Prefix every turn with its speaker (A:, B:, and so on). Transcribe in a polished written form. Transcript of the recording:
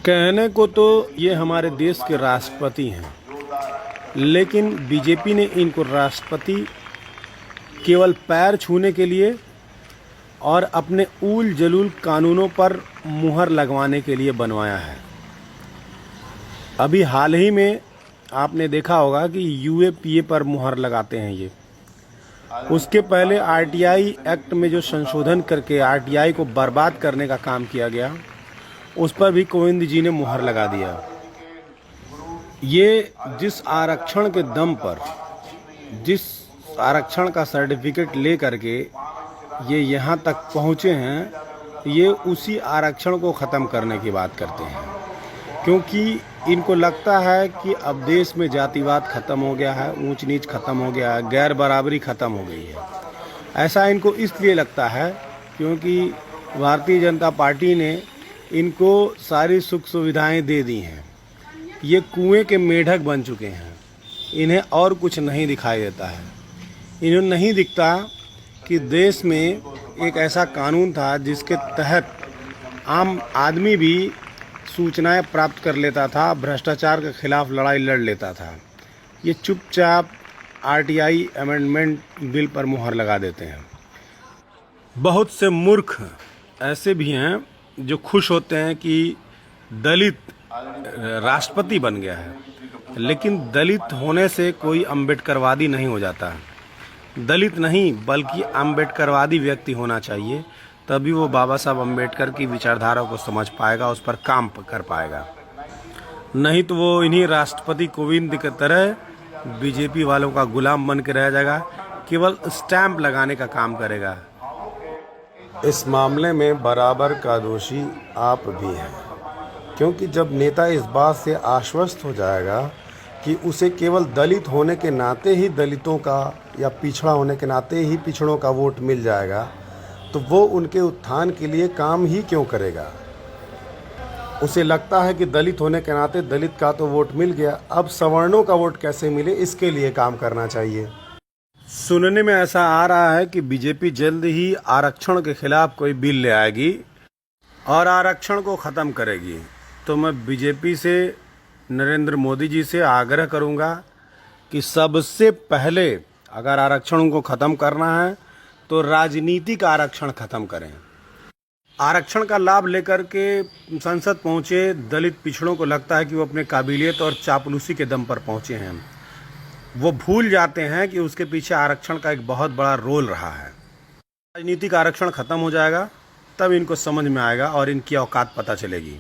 A: कहने को तो ये हमारे देश के राष्ट्रपति हैं, लेकिन बीजेपी ने इनको राष्ट्रपति केवल पैर छूने के लिए और अपने ऊल जलूल कानूनों पर मुहर लगवाने के लिए बनवाया है। अभी हाल ही में आपने देखा होगा कि यूएपीए पर मुहर लगाते हैं ये। उसके पहले आरटीआई एक्ट में जो संशोधन करके आरटीआई को बर्बाद करने का काम किया गया, उस पर भी कोविंद जी ने मुहर लगा दिया। ये जिस आरक्षण के दम पर, जिस आरक्षण का सर्टिफिकेट ले करके ये यहाँ तक पहुँचे हैं, ये उसी आरक्षण को ख़त्म करने की बात करते हैं, क्योंकि इनको लगता है कि अब देश में जातिवाद ख़त्म हो गया है, ऊंच नीच ख़त्म हो गया है, गैर बराबरी ख़त्म हो गई है। ऐसा इनको इसलिए लगता है क्योंकि भारतीय जनता पार्टी ने इनको सारी सुख सुविधाएं दे दी हैं। ये कुएं के मेढक बन चुके हैं, इन्हें और कुछ नहीं दिखाई देता है। इन्हें नहीं दिखता कि देश में एक ऐसा कानून था जिसके तहत आम आदमी भी सूचनाएं प्राप्त कर लेता था, भ्रष्टाचार के खिलाफ लड़ाई लड़ लेता था। ये चुपचाप आरटीआई अमेंडमेंट बिल पर मुहर लगा देते हैं। बहुत से मूर्ख ऐसे भी हैं जो खुश होते हैं कि दलित राष्ट्रपति बन गया है, लेकिन दलित होने से कोई अम्बेडकरवादी नहीं हो जाता। दलित नहीं बल्कि अम्बेडकरवादी व्यक्ति होना चाहिए, तभी वो बाबा साहब अम्बेडकर की विचारधारा को समझ पाएगा, उस पर काम कर पाएगा। नहीं तो वो इन्हीं राष्ट्रपति कोविंद की तरह बीजेपी वालों का गुलाम बन के रह जाएगा, केवल स्टैंप लगाने का काम करेगा। इस मामले में बराबर का दोषी आप भी हैं, क्योंकि जब नेता इस बात से आश्वस्त हो जाएगा कि उसे केवल दलित होने के नाते ही दलितों का या पिछड़ा होने के नाते ही पिछड़ों का वोट मिल जाएगा, तो वो उनके उत्थान के लिए काम ही क्यों करेगा। उसे लगता है कि दलित होने के नाते दलित का तो वोट मिल गया, अब सवर्णों का वोट कैसे मिले, इसके लिए काम करना चाहिए। सुनने में ऐसा आ रहा है कि बीजेपी जल्द ही आरक्षण के खिलाफ कोई बिल ले आएगी और आरक्षण को ख़त्म करेगी। तो मैं बीजेपी से, नरेंद्र मोदी जी से आग्रह करूंगा कि सबसे पहले अगर आरक्षण को ख़त्म करना है तो राजनीतिक आरक्षण ख़त्म करें। आरक्षण का लाभ लेकर के संसद पहुंचे दलित पिछड़ों को लगता है कि वो अपने काबिलियत और चापलूसी के दम पर पहुंचे हैं। वो भूल जाते हैं कि उसके पीछे आरक्षण का एक बहुत बड़ा रोल रहा है। राजनीतिक आरक्षण ख़त्म हो जाएगा, तब इनको समझ में आएगा और इनकी औकात पता चलेगी।